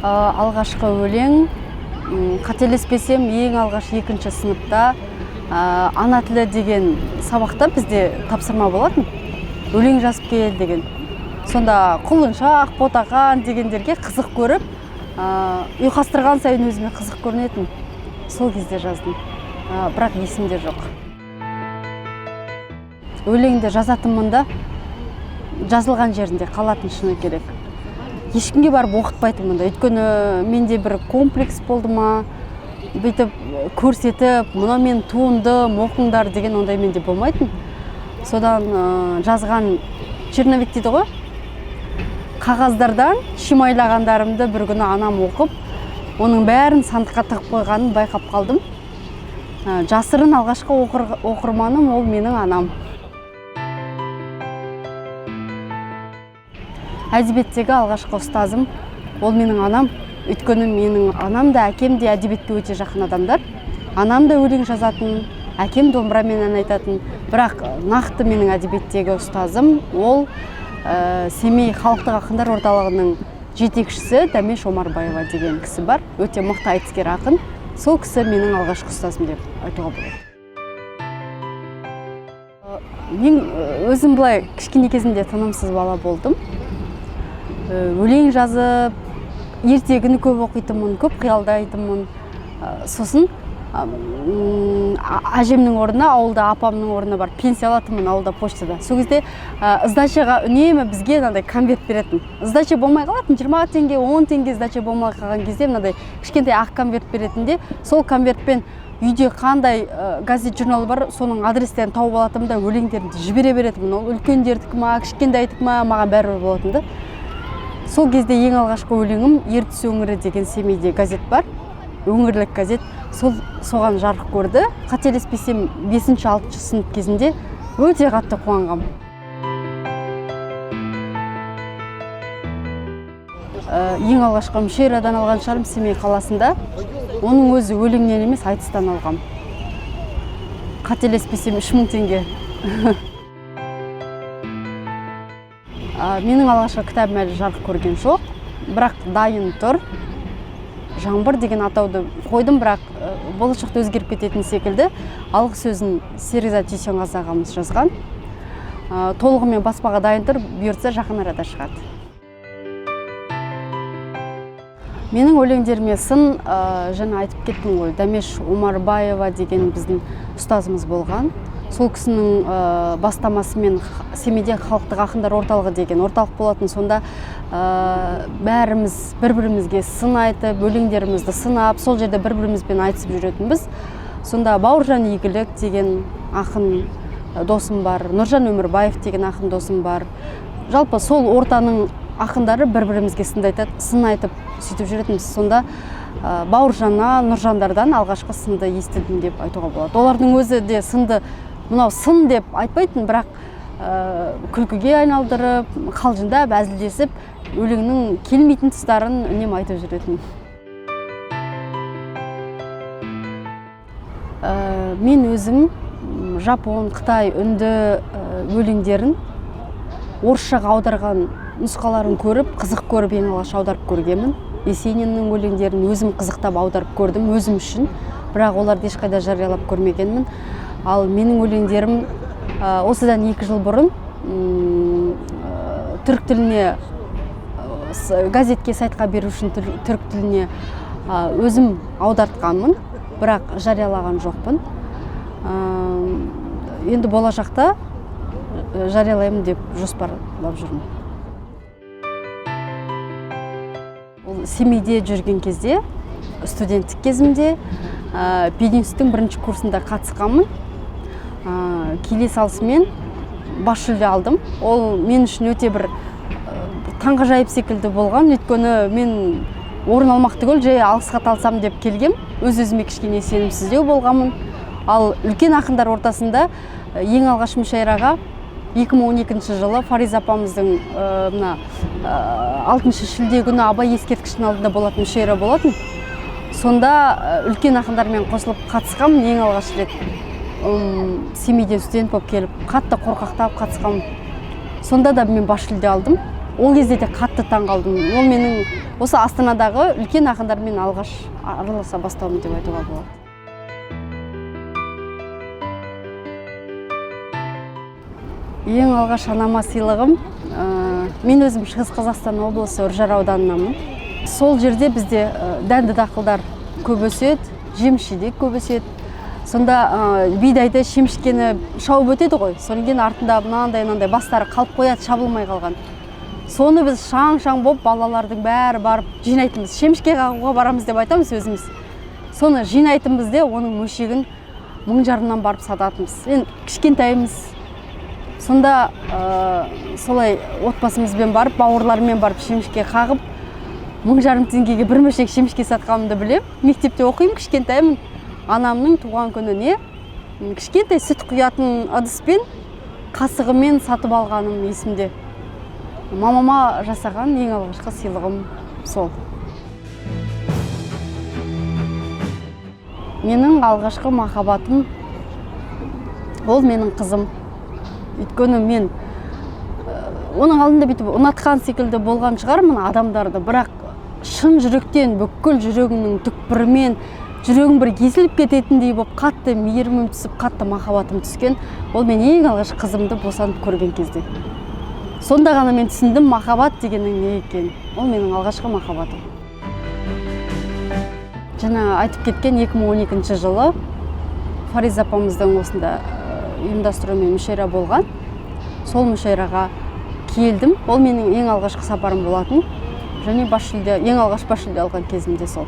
Алғашқы өлең, қателеспесем, ең алғаш 2-ші сыныпта ана тілі деген сабақта бізде тапсырма болатын. Өлең жазып кел деген. Сонда құлыншақ, ботақан дегендерге қызық көріп, ұйқастырған сайын өзіме қызық көрінетін. Сол кезде жаздым. Бірақ есімде жоқ. Өлеңді жазатынмын да, жазылған жерінде қалатын шыны керек. Ешкімге барып оқытпайтынмын да. Өйткені менде бір комплекс болды ма, бүйтіп көрсетіп, мұна мен туындым, оқыңдар деген ондай менде болмайтын. Содан жазған черновик дейді ғой. Қағаздардан шимайлағандарымды бір күні анам оқып, оның бәрін сандыққа тығып қойғанын байқап қалдым. Жасырын алғашқы оқырманым ол менің анам. Әдебиеттегі алғашқы ұстазым ол менің анам. Өйткені менің анам да, әкем де әдебиетке өте жақын адамдар. Анам да өлең жазатын, әкем домбырамен ән айтатын. Бірақ нақты менің әдебиеттегі ұстазым ол Семей халықтық ақындар орталығының жетекшісі Дәмеш Омарбаева деген кісі бар. Өте мықты айтыскер ақын. Сол кісі менің алғашқы ұстазым деп айтуға болады. Мен өзім былай кішкене кезімде тынымсыз бала болдым. Өлең жазып, ертегіні көп оқитынмын, көп қиялдайтынмын. Сосын әжемнің орнына, ауылда апамның орнына бар пенсия алатынмын ауылда почтада. Сол кезде сдачаға үнемі бізге мынандай конверт беретін. Сдача болмай қалатын, 20 теңге, 10 теңге сдача болмай қалған кезде мынандай кішкентай ақ конверт беретінде, сол конвертпен үйде қандай газет журналы бар, соның адрестерін тауып алатынмын да өлеңдерімді жібере беретінмін. Ол үлкендердікі ма, кішкентайдікі ма, маған бәрібір болатын да. Сол кезде ең алғашқы өлеңім Ертіс өңірі деген Семейде газет бар, өңірлік газет. Соған жарық көрді. Қателеспесем 5-6 сынып кезінде өте қатты қуанғам. Ең алғашқы мүшәйрадан алған шарым Семей қаласында. Оның өзі өлеңнен емес, айтыстан алғам. Қателеспесем 3000 теңге. Менің алғашқы кітабым әлі жарық көрген жоқ, бірақ дайын тұр. Жаңбыр деген атауды қойдым, бірақ болашақта өзгеріп кететін секілді. Алғы сөзін Серизат Дүйсенғазы ағамыз жазған. Толығымен баспаға дайын тұр, бұйыртса жақын арада шығады. Менің өлеңдеріме сын, жаңа айтып кеттім ғой, Дәмеш Омарбаева деген біздің ұстазымыз болған. Сол кісінің бастамасымен Семейде халықтық ақындар орталығы деген орталық болатын. Сонда бәріміз бір-бірімізге сын айтып, өлеңдерімізді сынап, сол жерде бір-бірімізбен айтысып жүретінбіз. Сонда Бауыржан Игілік деген ақын досым бар, Нұржан Өмірбаев деген ақын досым бар. Жалпы сол ортаның ақындары бір-бірімізге сын айтып сөйтіп жүретінбіз. Сонда Бауыржаннан, Нұржандардан алғашқы сынды естідім деп айтуға болады. Олардың өзі де сынды мынау сын деп айтпайтын, бірақ күлкіге айналдырып, қалжыңдап, әзілдесіп, өлеңнің келмейтін тұстарын үнемі айтып жүретін. Мен өзім жапон, қытай, үнді өлеңдерін орысшаға аударған нұсқаларын көріп, қызық көріп, ең алғаш аударып көргенмін. Есениннің өлеңдерін өзім қызықтап аударып көрдім, өзім үшін, бірақ оларды ешқайда жариялап көрмегенмін. Ал менің өлеңдерім осыдан 2 жыл бұрын түрік тіліне, газетке, сайтқа беру үшін түрік тіліне өзім аудартқанмын, бірақ жариялаған жоқпын. Енді болашақта жариялаймын деп жоспарлап жүрмін. Семейде жүрген кезде, студенттік кезімде пединстің 1-ші курсында қатысқанмын. Келе салысымен бас жүлде алдым. Ол мен үшін өте бір таңғажайып секілді болған. Өйткені мен орын алмақ түгіл, жай алғысқа талсам деп келгем. Өз-өзіме кішкене сенімсіздеу болғанмын. Ал үлкен ақындар ортасында ең алғаш мүшәйраға 2012 жылы Фариза апамыздың 6 шілде күні Абай ескерткішінің алдында болатын мүшәйра болатын. Сонда үлкен ақындармен қосылып қатысқам, ең алғаш рет Семейден студент болып келіп, қатты қорқақтап қатысқам. Сонда да мен бас жүлде алдым. ол кезде де қатты таң қалдым. Ол менің осы Астанадағы үлкен ақындармен алғаш араласа бастауым деп айтуға болады. Ең алғаш анама сыйлығым, мен өзім Шығыс Қазақстан облысы Үржар ауданынанмын. Сол жерде бізде дәнді дақылдар көп өседі, жеміс-жидек көп өседі. Сонда бидайды, шемішкені шауып өтеді ғой. Содан кейін артында мынандай бастары қалып қояды, шабылмай қалған. Соны біз шаң-шаң болып балалардың бәрі барып жинайтынбыз. Шемішке қағуға барамыз деп айтамыз өзіміз. Соны жинайтынбыз де, оның мөлшегін 1000 жарымнан барып сататынбыз. Енді кішкентаймыз. Сонда солай отбасымызбен барып, бауырлармен барып шемішке қағып, 1000 жарым теңгеге бір мөлшек шемішке сатқанымды білем. Мектепте оқимын, кішкентаймын. Анамның туған күніне кішкентай сүт құятын ыдыспен, қасығымен сатып алғаным есімде. Мамама жасаған ең алғашқы сыйлығым сол. Менің алғашқы махаббатым ол менің қызым. Өйткені мен оның алдында бүйтіп ұнатқан секілді болған шығармын адамдарды, бірақ шын жүректен, бүкіл жүрегімнің түкпірімен жүрегім бір езіліп кететіндей болып, қатты мейірімім түсіп, қатты махаббатым түскен. Ол мен ең алғаш қызымды босанып көрген кезде. Сонда ғана мен түсіндім махаббат дегеннің не екенін. Ол менің алғашқы махаббатым. Жаңа айтып кеткен 2012 жылы Фариза апамыздың осында ұйымдастыруымен мүшәйра болған. Сол мүшәйраға келдім. Ол менің ең алғашқы сапарым болатын. Және ең алғаш бас жүлде алған кезімде сол.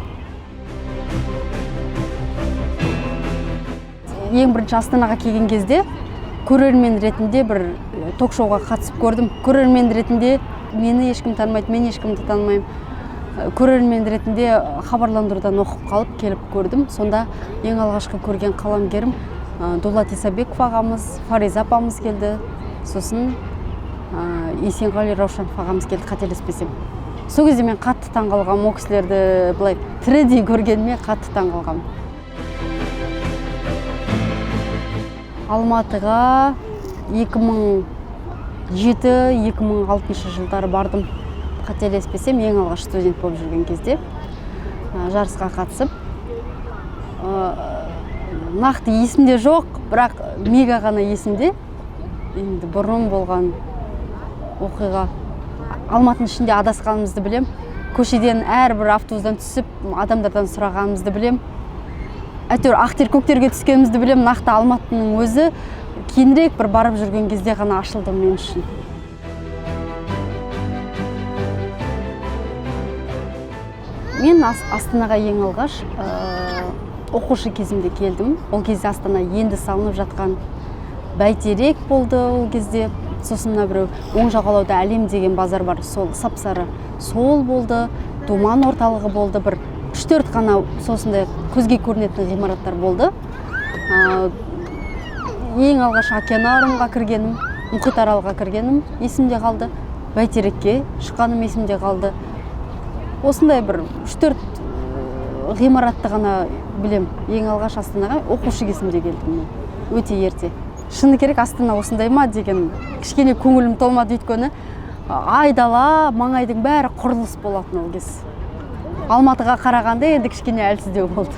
Ең бірінші Астанаға келген кезде көрермен ретінде бір ток-шоуға қатысып көрдім. Көрермен ретінде мені ешкім танымайды, мен ешкімді танымаймын. Көрермен ретінде хабарландырудан оқып қалып келіп көрдім. Сонда ең алғашқы көрген қаламгерім Дулат Исабеков ағамыз, Фариза апамыз келді. Сосын Есенғали Раушанов ағамыз келді, қателеспесем. Сол кезде мен қатты таң қалғам, ол кісілерді былай тірідей көргеніме қатты таң қалғам. Алматыға 2007-2006 жылдары бардым. Қателеспесем, ең алғаш студент болып жүрген кезде жарысқа қатысып. Нақты есімде жоқ, бірақ мега ғана есімде. Енді бұрын болған оқиға. Алматының ішінде адасқанымызды білем. Көшеден әрбір автобустан түсіп, адамдардан сұрағанымызды білем. Әйтеуір ақтер көктерге түскенімізді білем. Нақты Алматының өзі кейінірек бір барып жүрген кезде ғана ашылды мен үшін. Мен Астанаға ең алғаш оқушы кезімде келдім. Ол кезде Астана енді салынып жатқан Бәйтерек болды ол кезде. Сосын біреу оң жағалауда Әлем деген базар бар, сол сап-сары сол болды. Думан орталығы болды, бір 3-4 ғана сосындай көзге көрінетін ғимараттар болды. Ең алғаш океанариумға кіргенім, мұхит аралға кіргенім есімде қалды. Бәйтерекке шыққаным есімде қалды. Осындай бір 3-4 ғимаратты ғана білем. Ең алғаш Астанаға оқушы кезімде келдім. Өте ерте. Шыны керек Астана осындай ма деген кішкене көңілім толмады, өйткені айдала, маңайдың бәрі құрылыс болатын ол кез. Алматыға қарағанда енді кішкене әлсіздеу болды.